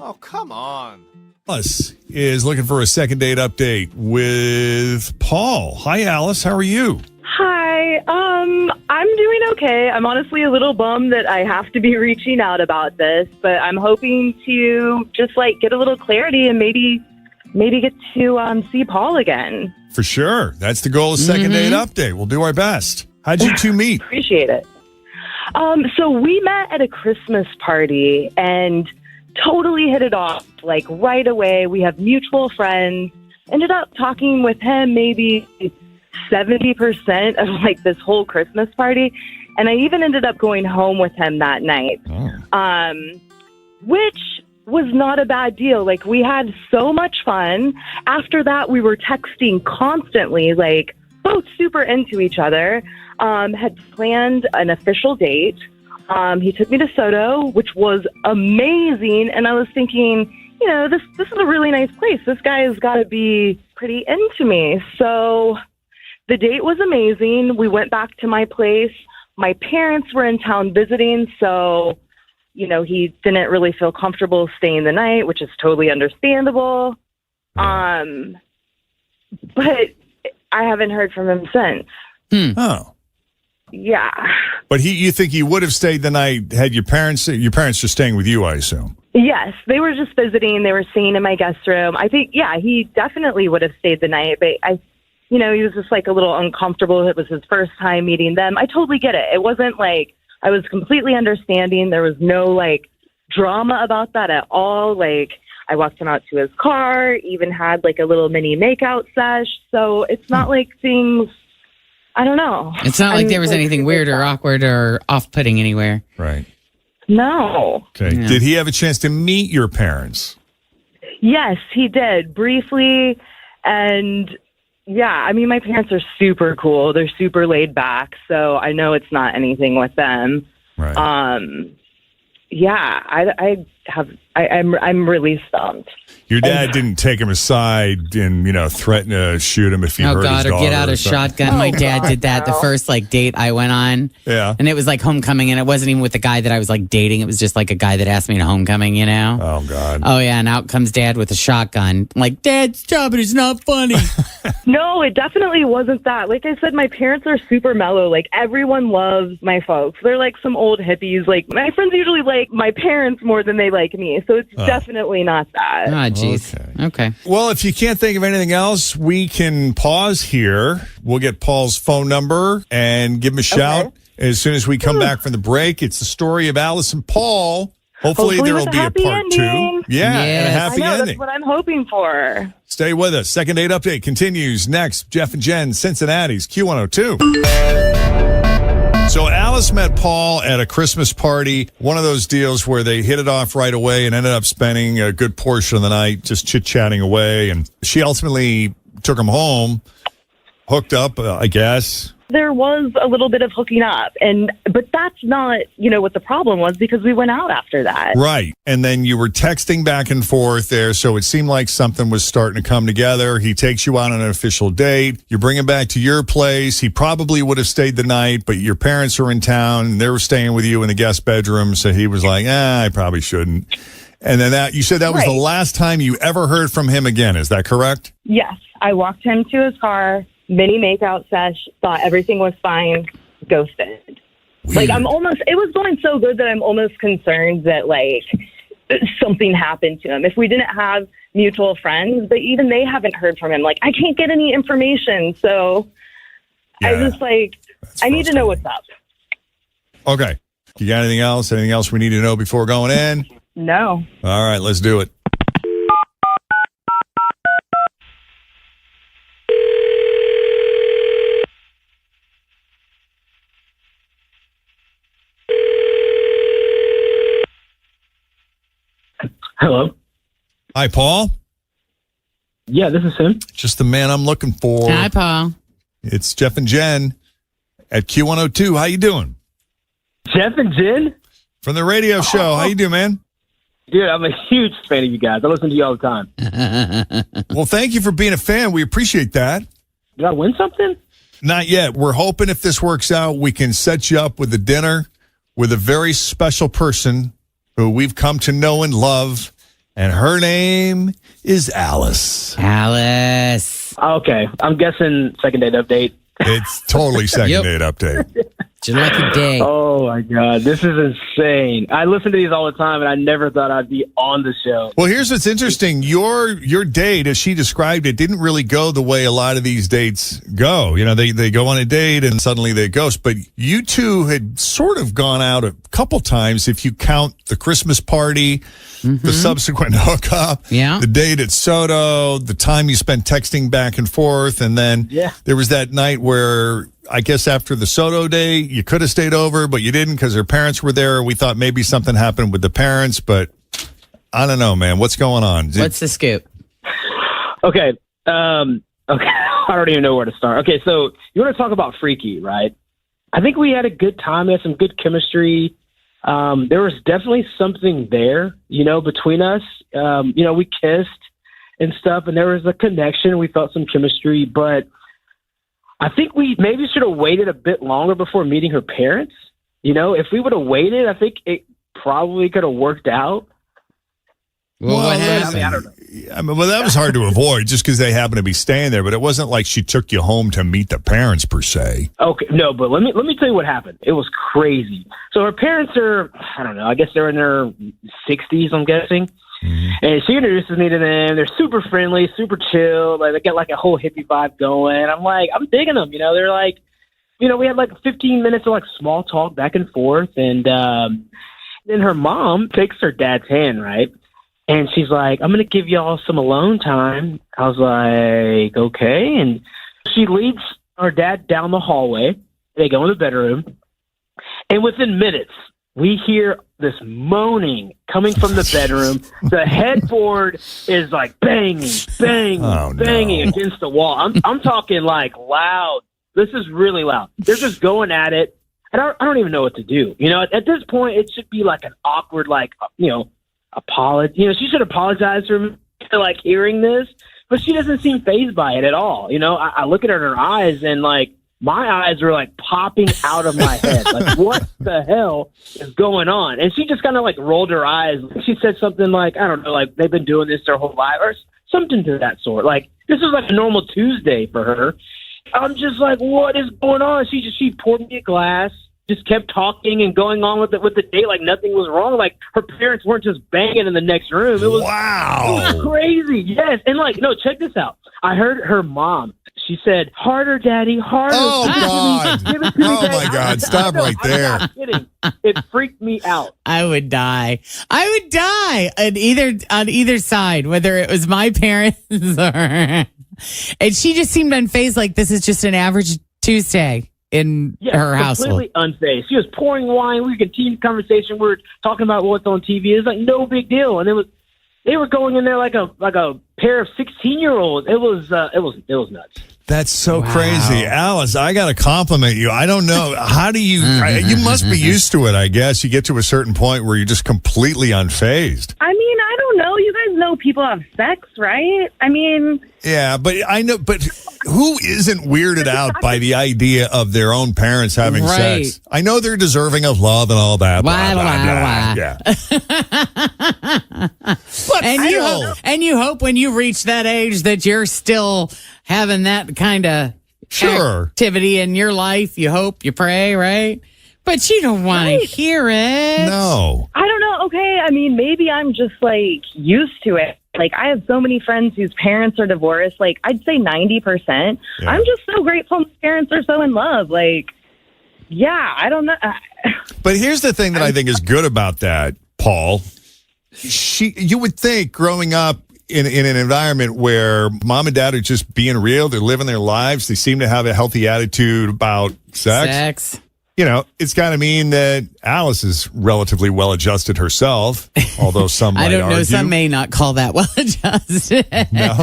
Oh, come on. Alice is looking for a second date update with Paul. Hi, Alice. How are you? Hi. I'm doing okay. I'm honestly a little bummed that I have to be reaching out about this, but I'm hoping to just get a little clarity and maybe get to see Paul again. For sure. That's the goal of second date update. We'll do our best. How'd you two meet? Appreciate it. So we met at a Christmas party and totally hit it off right away. We have mutual friends. Ended up talking with him maybe 70% of this whole Christmas party. And I even ended up going home with him that night, which was not a bad deal. We had so much fun. After that, we were texting constantly, both super into each other. Had planned an official date. He took me to Soto, which was amazing. And I was thinking, this is a really nice place. This guy has got to be pretty into me. So the date was amazing. We went back to my place. My parents were in town visiting, so, he didn't really feel comfortable staying the night, which is totally understandable. But I haven't heard from him since. Oh. Yeah. But you think he would have stayed the night had your parents are staying with you, I assume? Yes, they were just visiting. They were staying in my guest room. I think, he definitely would have stayed the night, but he was just a little uncomfortable. It was his first time meeting them. I totally get it. It wasn't I was completely understanding. There was no drama about that at all. I walked him out to his car, even had a little mini makeout sesh. So it's not things, I don't know. It's not there was anything weird or awkward or off-putting anywhere. Right. No. Okay. Yeah. Did he have a chance to meet your parents? Yes, he did, briefly. And yeah, my parents are super cool. They're super laid back, so I know it's not anything with them. Right. I'm really stumped. Your dad didn't take him aside and, threaten to shoot him if he hurt his daughter. Oh, God, or get out a shotgun. My dad did that the first, date I went on. Yeah. And it was homecoming, and it wasn't even with the guy that I was, dating. It was just, a guy that asked me to homecoming, Oh, God. Oh, yeah, and out comes Dad with a shotgun. Dad, stop it. It's not funny. No, it definitely wasn't that. Like I said, my parents are super mellow. Everyone loves my folks. They're some old hippies. My friends usually like my parents more than they like me, so it's definitely not that. Ah, jeez. Okay. Well, if you can't think of anything else, we can pause here. We'll get Paul's phone number and give him a shout as soon as we come back from the break. It's the story of Alice and Paul. Hopefully there will be a part ending. 2. Yeah, and a happy I know, ending. That's what I'm hoping for. Stay with us. Second date update continues next. Jeff and Jenn, Cincinnati's Q102. So Alice met Paul at a Christmas party, one of those deals where they hit it off right away and ended up spending a good portion of the night just chit-chatting away. And she ultimately took him home, hooked up, I guess. There was a little bit of hooking up, but that's not, what the problem was, because we went out after that. Right. And then you were texting back and forth there, so it seemed like something was starting to come together. He takes you out on an official date. You bring him back to your place. He probably would have stayed the night, but your parents are in town, and they were staying with you in the guest bedroom, so he was like, I probably shouldn't. And then you said that was the last time you ever heard from him again. Is that correct? Yes. I walked him to his car, mini makeout sesh, thought everything was fine, ghosted. Weird. It was going so good that I'm almost concerned that something happened to him. If we didn't have mutual friends, but even they haven't heard from him. I can't get any information. So I just I need to know what's up. Okay. You got anything else? Anything else we need to know before going in? No. All right, let's do it. Hello. Hi, Paul. Yeah, this is him. Just the man I'm looking for. Hi, Paul. It's Jeff and Jenn at Q102. How you doing? Jeff and Jenn? From the radio show. How you doing, man? Dude, I'm a huge fan of you guys. I listen to you all the time. Well, thank you for being a fan. We appreciate that. Did I win something? Not yet. We're hoping if this works out, we can set you up with a dinner with a very special person who we've come to know and love. And her name is Alice. Alice. Okay, I'm guessing second date update. It's totally second Yep. date update. It's your lucky day. Oh my God, this is insane. I listen to these all the time, and I never thought I'd be on the show. Well, here's what's interesting. Your date, as she described it, didn't really go the way a lot of these dates go. You know, they go on a date and suddenly they ghost. But you two had sort of gone out a couple times if you count the Christmas party, the subsequent hookup, the date at Soto, the time you spent texting back and forth. And then there was that night where I guess after the Soto day, you could have stayed over, but you didn't because her parents were there. We thought maybe something happened with the parents, but I don't know, man. What's going on? What's the scoop? Okay. Okay. I don't even know where to start. Okay, so you want to talk about freaky, right? I think we had a good time. We had some good chemistry. There was definitely something there, between us. We kissed and stuff, and there was a connection. We felt some chemistry, but I think we maybe should have waited a bit longer before meeting her parents. If we would have waited, I think it probably could have worked out. Well, what happened? I don't know. Well, that was hard to avoid just because they happened to be staying there, but it wasn't like she took you home to meet the parents per se. Okay, no, but let me tell you what happened. It was crazy. So her parents are, I don't know, I guess they're in their 60s, I'm guessing. And she introduces me to them. They're super friendly, super chill. Like, they got like a whole hippie vibe going. I'm digging them. They're like, we had like 15 minutes of like small talk back and forth. And then her mom takes her dad's hand, right? And she's like, I'm going to give y'all some alone time. I was like, okay. And she leads our dad down the hallway. They go in the bedroom. And within minutes, we hear this moaning coming from the bedroom. The headboard is like banging against the wall. I'm talking like loud. This is really loud. They're just going at it. And I don't even know what to do. At this point, it should be like an awkward, apology. She should apologize for like hearing this, but she doesn't seem fazed by it at all. I look at her in her eyes and like my eyes are like popping out of my head. Like, what the hell is going on? And she just kind of like rolled her eyes. She said something like, I don't know, like they've been doing this their whole life or something to that sort. Like this is like a normal Tuesday for her. I'm just like, what is going on? She poured me a glass. Just kept talking and going on with the date like nothing was wrong. Like her parents weren't just banging in the next room. It was crazy. Yes, and no, check this out. I heard her mom. She said, "Harder, Daddy, harder." Oh God! Give it to me, Oh Daddy. my God! Stop right there. I'm not kidding. It freaked me out. I would die on either side, whether it was my parents or. And she just seemed unfazed, like this is just an average Tuesday in her household. Completely unfazed. She was pouring wine. We continued the conversation. We were talking about what's on TV. It was like no big deal, and they were going in there like a pair of 16-year-olds. It was nuts. That's so crazy. Alice, I got to compliment you. I don't know. How do you, you must be used to it, I guess. You get to a certain point where you're just completely unfazed. I mean, I don't know. You guys know people have sex, right? I mean... Yeah, but I know, but who isn't weirded out by the idea of their own parents having sex? I know they're deserving of love and all that. Blah, blah, blah. Yeah. And you hope when you reach that age that you're still having that kind of activity in your life. You hope, you pray, right? But you don't want to hear it. No. I don't know. Okay, I mean, maybe I'm just like used to it. Like, I have so many friends whose parents are divorced. Like, I'd say 90%. Yeah. I'm just so grateful my parents are so in love. Like, yeah, I don't know. But here's the thing that I think is good about that, Paul. You would think growing up in an environment where mom and dad are just being real, they're living their lives, they seem to have a healthy attitude about sex. It's got to mean that Alice is relatively well-adjusted herself, although some might argue. I don't know. Some may not call that well-adjusted. No?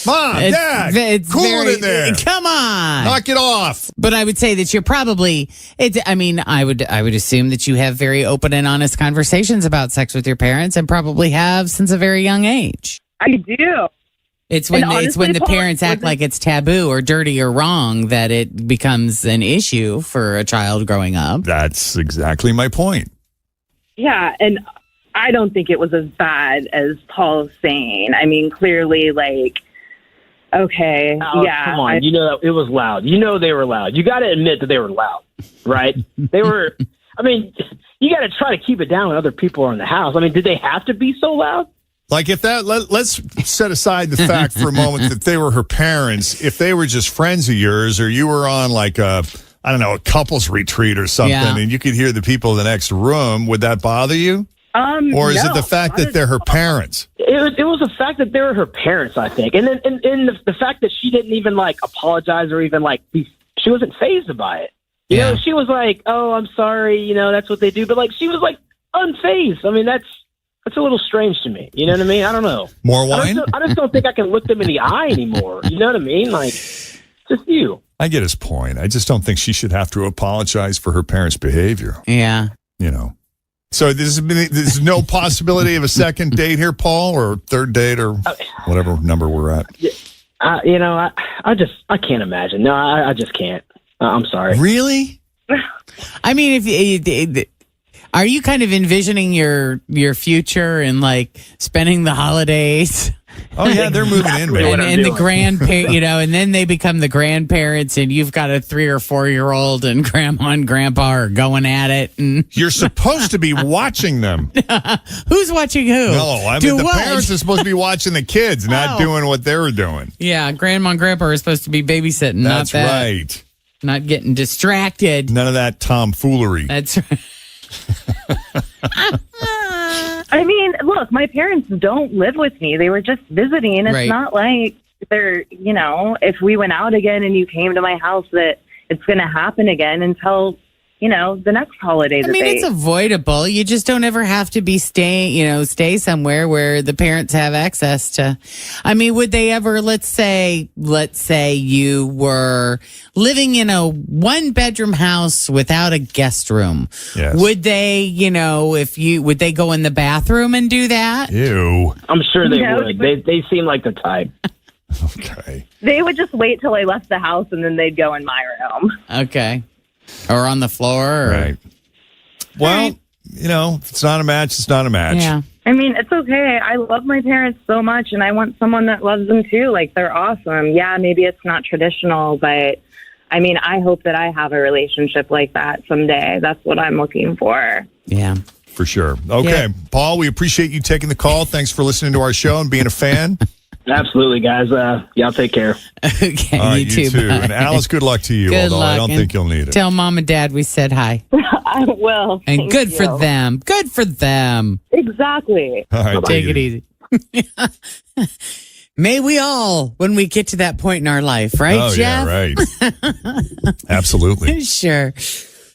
Mom, Dad, it's cool it in there. Come on. Knock it off. But I would say that you're probably, I would assume that you have very open and honest conversations about sex with your parents and probably have since a very young age. I do. It's when the parents act like it's taboo or dirty or wrong that it becomes an issue for a child growing up. That's exactly my point. Yeah, and I don't think it was as bad as Paul's saying. I mean, clearly, like, okay, yeah. Come on, you know that it was loud. You know they were loud. You got to admit that they were loud, right? They were. I mean, you got to try to keep it down when other people are in the house. I mean, did they have to be so loud? Like if that, let's set aside the fact for a moment that they were her parents. If they were just friends of yours, or you were on like a couples retreat or something, and you could hear the people in the next room, would that bother you? Or is it the fact that they're her parents? It was the fact that they were her parents, I think, and then and the fact that she didn't even like apologize or even like she wasn't fazed by it. You know, she was like, "Oh, I'm sorry," you know, that's what they do, but like she was like unfazed. I mean, that's a little strange to me. You know what I mean? I don't know. More wine? I just don't think I can look them in the eye anymore. You know what I mean? Like, just you. I get his point. I just don't think she should have to apologize for her parents' behavior. Yeah. You know. So there's no possibility of a second date here, Paul, or third date, or whatever number we're at. You know, I can't imagine. No, I just can't. I'm sorry. Really? I mean, are you kind of envisioning your future and like spending the holidays? Oh yeah, they're moving in, man. And the grandparents, you know, and then they become the grandparents, and you've got a 3 or 4 year old, and grandma and grandpa are going at it. And you're supposed to be watching them. Who's watching who? No, I mean the parents are supposed to be watching the kids, not doing what they were doing. Yeah, grandma and grandpa are supposed to be babysitting. That's not that. right. Not getting distracted. None of that tomfoolery. That's right. I mean, look, my parents don't live with me. They were just visiting. It's not like they're, you know, if we went out again and you came to my house, that it's going to happen again until, you know, the next holiday. I mean, it's avoidable. You just don't ever have to be stay somewhere where the parents have access to. I mean, would they ever, let's say you were living in a 1-bedroom house without a guest room. Yes. Would they, you know, would they go in the bathroom and do that? Ew. I'm sure they would. They seem like the type. Okay. They would just wait till I left the house and then they'd go in my room. Okay. Or on the floor. Right. Well, you know, if it's not a match, it's not a match. Yeah. I mean, it's okay. I love my parents so much, and I want someone that loves them too. Like, they're awesome. Yeah, maybe it's not traditional, but I mean, I hope that I have a relationship like that someday. That's what I'm looking for. Yeah. For sure. Okay. Yeah. Paul, we appreciate you taking the call. Thanks for listening to our show and being a fan. Absolutely, guys. Y'all take care. Okay, all right, you too. And Alice, good luck to you, although I don't think you'll need it. Tell mom and dad we said hi. I will. And good for them. Good for them. Exactly. All right, take it easy. May we all, when we get to that point in our life, right, Jeff? Yeah, right. Absolutely. Sure.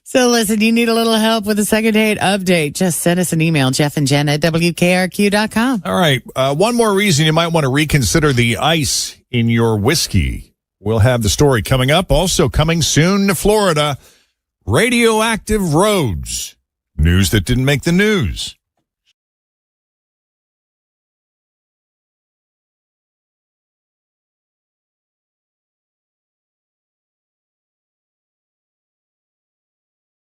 So listen, you need a little help with a second date update. Just send us an email, Jeff and Jenn at WKRQ.com. All right. One more reason you might want to reconsider the ice in your whiskey. We'll have the story coming up. Also coming soon to Florida, radioactive roads. News that didn't make the news.